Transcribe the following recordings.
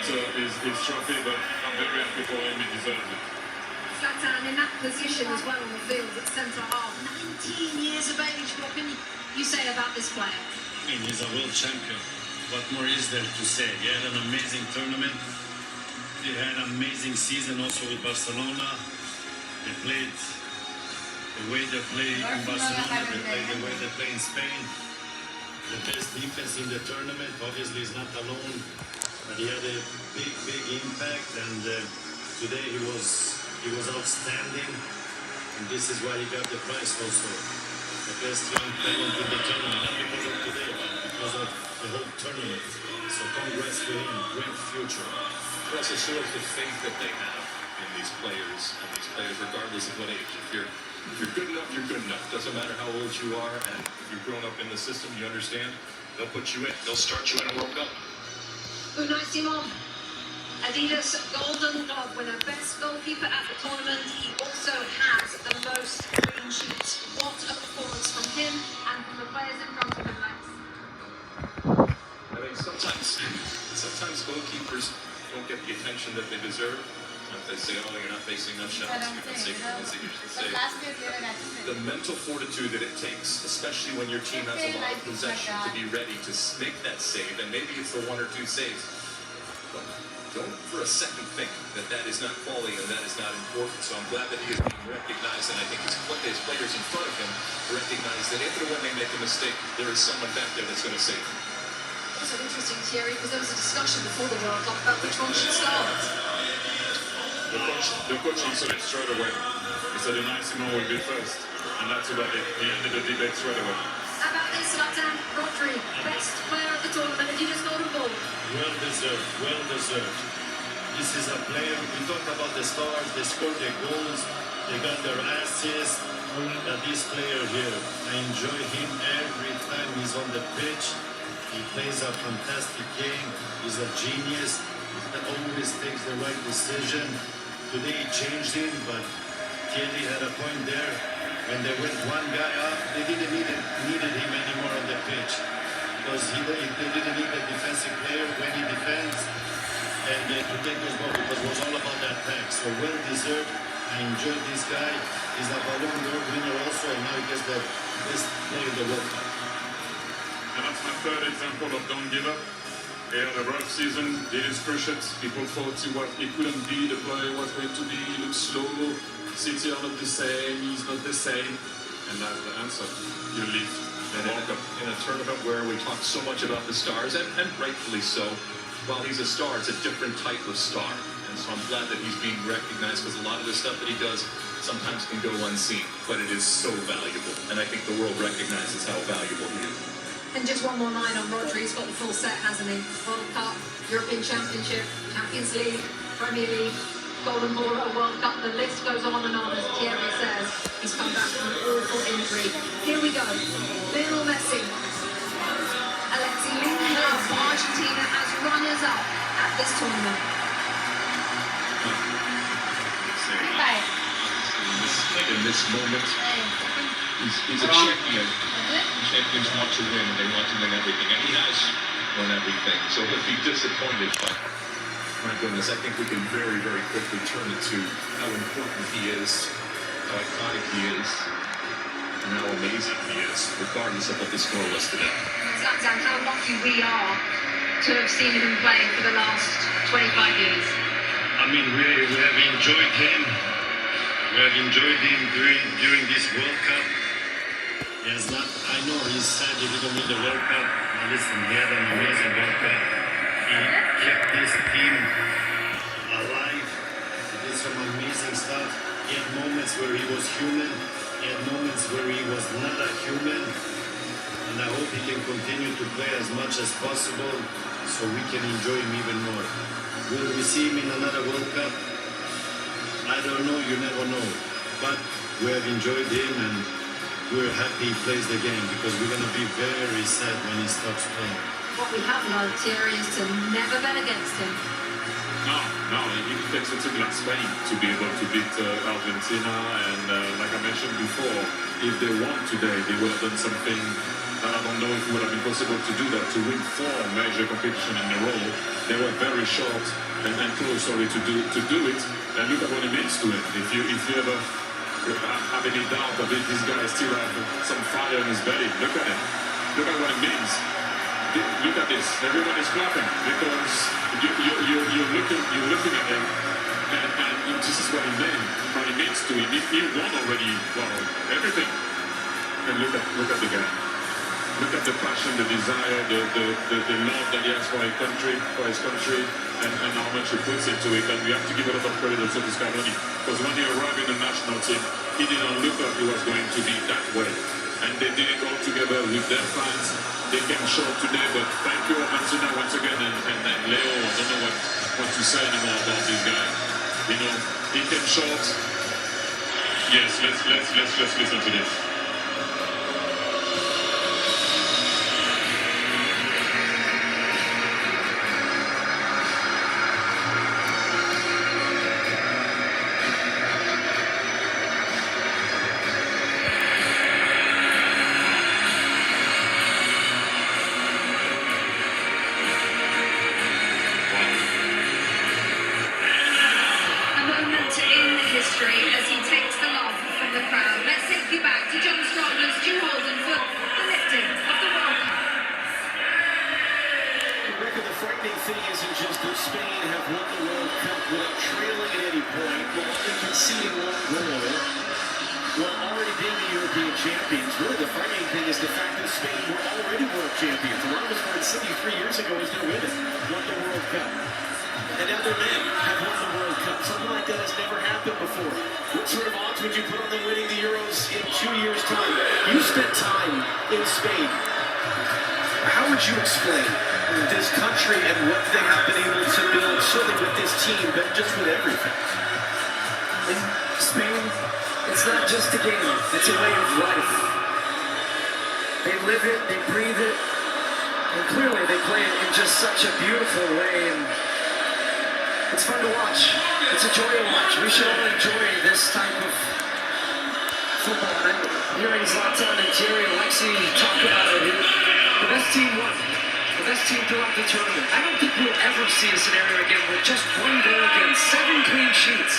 get his trophy, but I'm very happy for him. He deserves it. Zlatan in that position as well on the field at centre half. 19 years of age. What can you say about this player? I mean, he's a world champion. What more is there to say? He had an amazing tournament. He had an amazing season also with Barcelona. They played the way they play in Barcelona. They played the way they play in Spain. The best defense in the tournament. Obviously, he's not alone, but he had a big impact. And today he was outstanding. And this is why he got the prize also. The best young talent in the tournament, not because of today, but because of the whole tournament. So congrats to him, great future. It also shows the faith that they have in these players, regardless of what age. If you're good enough, you're good enough. Doesn't matter how old you are, and if you've grown up in the system, you understand, they'll put you in. They'll start you in a World Cup. Unai Simon, Adidas Golden Glove winner, best goalkeeper at the tournament. He also has the most clean sheets. What a performance from him and from the players in front of him, Lex. I mean, sometimes goalkeepers don't get the attention that they deserve. They say, oh, you're not facing enough shots. You're not safe. The mental fortitude that it takes, especially when your team has a lot of possession, to be ready to make that save, and maybe it's the one or two saves. But don't for a second think that that is not quality and that is not important. So I'm glad that he is being recognized, and I think his players in front of him recognize that if and when they make a mistake, there is someone back there that's going to save them. Also interesting, Thierry, because there was a discussion before the World Cup about which one should start. The coach answered it straight away. He said Unai Simon will be first, and that's about it. He ended the debate straight away. How about this, Zlatan? Rodri, best player of the tournament, and he just got a ball. Well deserved, well deserved. This is a player, we talked about the stars, they scored their goals, they got their assists, but this player here, I enjoy him every time he's on the pitch. He plays a fantastic game, he's a genius, he always takes the right decision. Today he changed him, but Thierry had a point there. When they went one guy up, they didn't needed him anymore on the pitch. Because they didn't need a defensive player when he defends and to take those balls, because it was all about that attack. So well deserved. I enjoyed this guy. He's a Ballon d'Or winner also, and now he gets the best player in the World Cup. And that's my third example of don't give up. He had a rough season, did his cruciate. People thought he couldn't be the player he was going to be. He looked slow. City are not the same. He's not the same. And that's the answer. You leave. In a tournament where we talk so much about the stars, and rightfully so, while he's a star, it's a different type of star. And so I'm glad that he's being recognized, because a lot of the stuff that he does sometimes can go unseen, but it is so valuable. And I think the world recognizes how valuable he is. And just one more line on Rodri. He's got the full set, hasn't he? World Cup, European Championship, Champions League, Premier League, Golden Ball at a World Cup. The list goes on, as Thierry says. He's come back from an awful injury. Here we go. Lionel Messi. Alexi linking up Argentina as runners-up at this tournament. In this moment, he's a champion. Champions want to win, and they want to win everything, and he has won everything. So he'll be disappointed, but my goodness, I think we can very, very quickly turn it to how important he is, how iconic he is, and how amazing he is, regardless of what the score was today. Zlatan, how lucky we are to have seen him play for the last 25 years. I mean, we have enjoyed him. We have enjoyed him during this World Cup. He has not, I know he said he didn't win the World Cup. But listen, he had an amazing World Cup. He kept this team alive. He did some amazing stuff. He had moments where he was human. He had moments where he was not a human. And I hope he can continue to play as much as possible so we can enjoy him even more. Will we see him in another World Cup? I don't know, you never know. But we have enjoyed him, and we're happy he plays the game, because we're going to be very sad when he stops playing. What we have learned, Thierry, is to never bet against him. No, it takes a glass Spain to be able to beat Argentina, and like I mentioned before, if they won today, they would have done something and I don't know if it would have been possible to do that, to win 4 major competitions in a row. They were very short and close, to do it. And look at what it means to him. If you ever have any doubt of it, this guy still has some fire in his belly. Look at him. Look at what it means. Look at this. Everyone is clapping because you're looking at him, and this is what he means to him. He won already, everything. And look at the guy. Look at the passion, the desire, the love that he has for his country, and how much he puts into it. And we have to give a lot of credit also to Scaloni, because when he arrived in the national team, he didn't look like he was going to be that way. And they did it all together with their fans. They came short today, but thank you, Mansuna, once again, and Leo. I don't know what to say anymore about this guy. You know, he came short. Yes, let's listen to this. As he takes the love from the crowd. Let's take you back to John Scotland's Stu Holden for the lifting of the World Cup. The frightening thing isn't just that Spain have won the World Cup without trailing at any point, but only conceding 1 goal, while already being the European champions. Really, the frightening thing is the fact that Spain were already world champions. Ramos were in City 3 years ago as their women won the World Cup. And now their men have won the World Cup. Something like that has never happened before. What sort of odds would you put on them winning the Euros in 2 years' time? You spent time in Spain. How would you explain this country and what they have been able to build, certainly with this team, but just with everything? In Spain, it's not just a game, it's a way of life. They live it, they breathe it, and clearly they play it in just such a beautiful way. And it's fun to watch. It's a joy to watch. We should all enjoy this type of football. And hearing Zlatan and Thierry Alexi talk about it, the best team won. The best team throughout the tournament. I don't think we'll ever see a scenario again with just 1 goal against 7 clean sheets.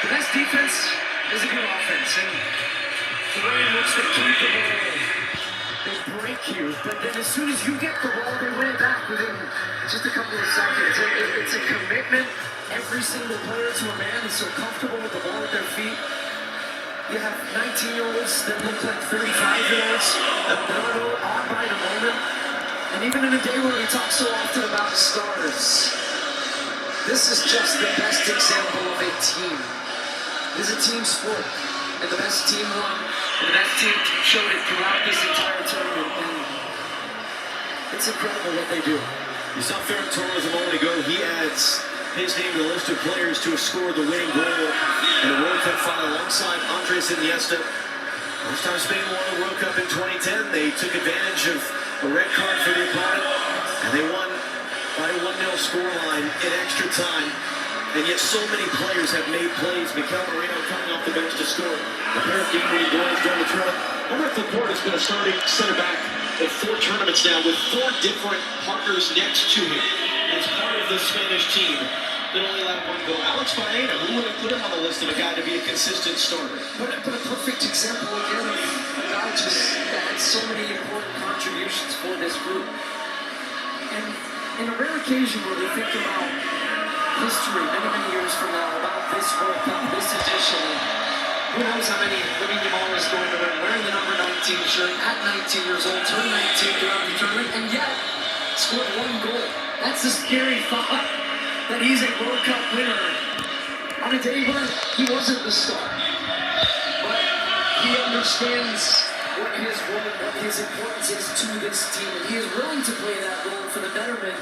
The best defense is a good offense. And the way in which they keep the ball, they break you, but then as soon as you get the ball, they win it back within just a couple of seconds. It's a commitment. Every single player to a man is so comfortable with the ball at their feet. You have 19-year-olds that look like 35-year-olds that are awed by the moment. And even in a day where we talk so often about stars, this is just the best example of a team. It is a team sport, and the best team won. And the best team showed it throughout this entire tournament, and it's incredible what they do. You saw Ferran Torres a moment ago. He adds his name to the list of players to have scored the winning goal in a World Cup final alongside Andres Iniesta. First time Spain won the World Cup in 2010, they took advantage of a red card for the opponent, and they won by a 1-0 scoreline in extra time. And yet so many players have made plays. Mikel Merino coming off the bench to score a pair of game-winning goals during the tournament. Omar Laporte has been a starting center back at 4 tournaments now with 4 different partners next to him as part of the Spanish team that only allowed 1 goal. Alex Baena, who would have put him on the list of a guy to be a consistent starter? But a perfect example again of a guy just that had so many important contributions for this group. And in a rare occasion where we think about history many years from now about this World Cup, this edition, who knows how many Lamine Yamal is going to win, wearing the number 19 shirt at 19 years old, turned 19 throughout the tournament, and yet scored 1 goal. That's a scary thought, that he's a World Cup winner on a day when he wasn't the star. But he understands what his role, what his importance is to this team, and he is willing to play that role for the betterment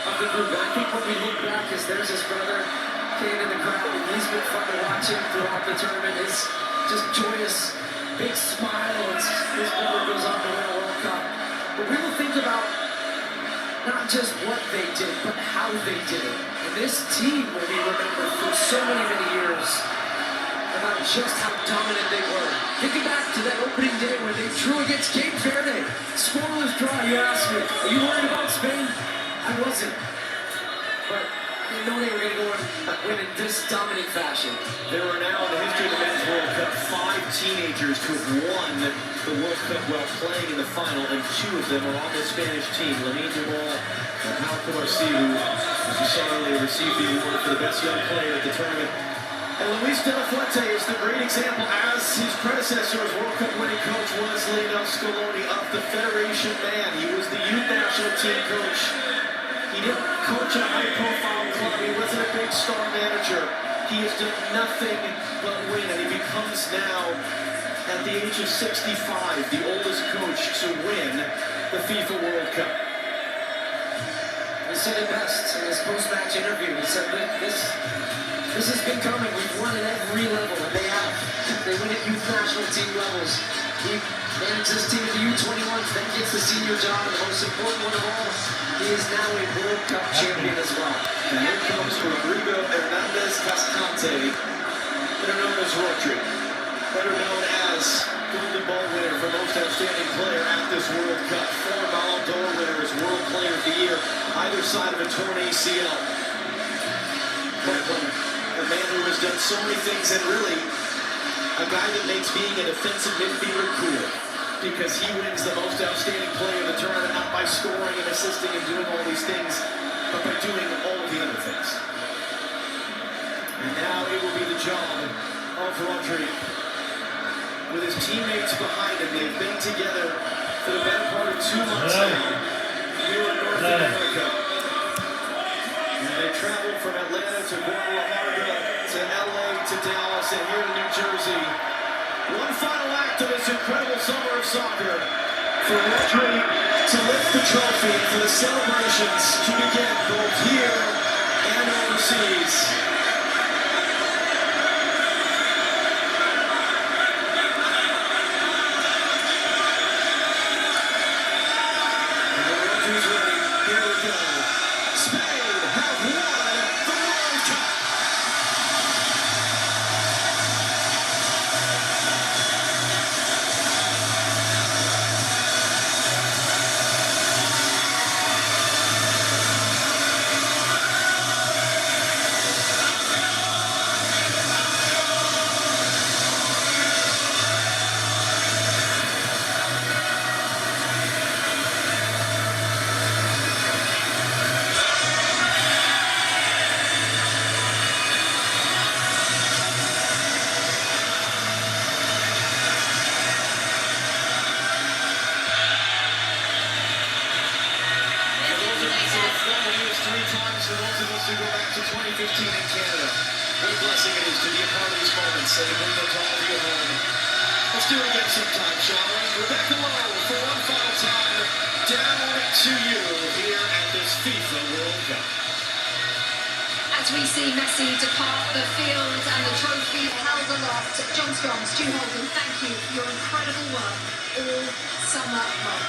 of the group. I think when we look back, as there's his brother Kane in the crowd, and he's been fun to watch him throughout the tournament. His just joyous, big smile as his brother goes on to win a World Cup. But we will think about not just what they did, but how they did it. And this team will be remembered for so many years about just how dominant they were. Thinking back to that opening day when they drew against Cape Verde, scoreless draw. You asked me, are you worried about Spain? I wasn't. But I didn't know they were going to go and win in this dominant fashion. There are now in the history of the Men's World Cup 5 teenagers to have won the World Cup while playing in the final, and 2 of them are on the Spanish team. Lamine Yamal and Pau Cubarsí, who, as you saw earlier, received the award for the best young player at the tournament. And Luis de la Fuente is the great example, as his predecessor as World Cup winning coach was Lionel Scaloni, of the Federation man. He was the youth national team coach. He didn't coach a high-profile club. He wasn't a big star manager. He has done nothing but win, and he becomes now, at the age of 65, the oldest coach to win the FIFA World Cup. He said it best in his post-match interview. He said that this has been coming. We've won at every level, and they have. They win at youth national team levels. He manages this team at the U21s, then gets the senior job, and the most important one of all, he is now a World Cup champion as well. And here comes Rodrigo Hernandez Cascante, better known as Rodri, better known as Golden Ball winner for most outstanding player at this World Cup. 4 Ballon d'Or winners, World Player of the Year, either side of a torn ACL. A man who has done so many things, and really a guy that makes being a defensive midfielder cool, because he wins the most outstanding player of the tournament, not by scoring and assisting and doing all these things, but by doing all the other things. And now it will be the job of Rodri. With his teammates behind him, they've been together for the better part of 2 months now. Here in North America. And they traveled from Atlanta to Guadalajara to LA to Dallas and here to New Jersey. One final act of this incredible summer of soccer for Rodri to lift the trophy, for the celebrations to begin both here and overseas. To go back to 2015 in Canada. What a blessing it is to be a part of these moments, and bring them to all of you at home. Let's do it again sometime, shall we? Rebecca Lowe for one final time. Down to you here at this FIFA World Cup. As we see Messi depart the field and the trophy held aloft, John Strong, Stu Holden, thank you for your incredible work all summer long.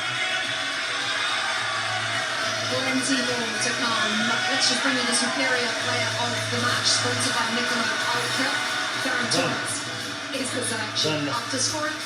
Plenty more to come. Let's just bring in the superior player of the match, sponsored by Nicola Alka. Ferran Torres is the selection after scoring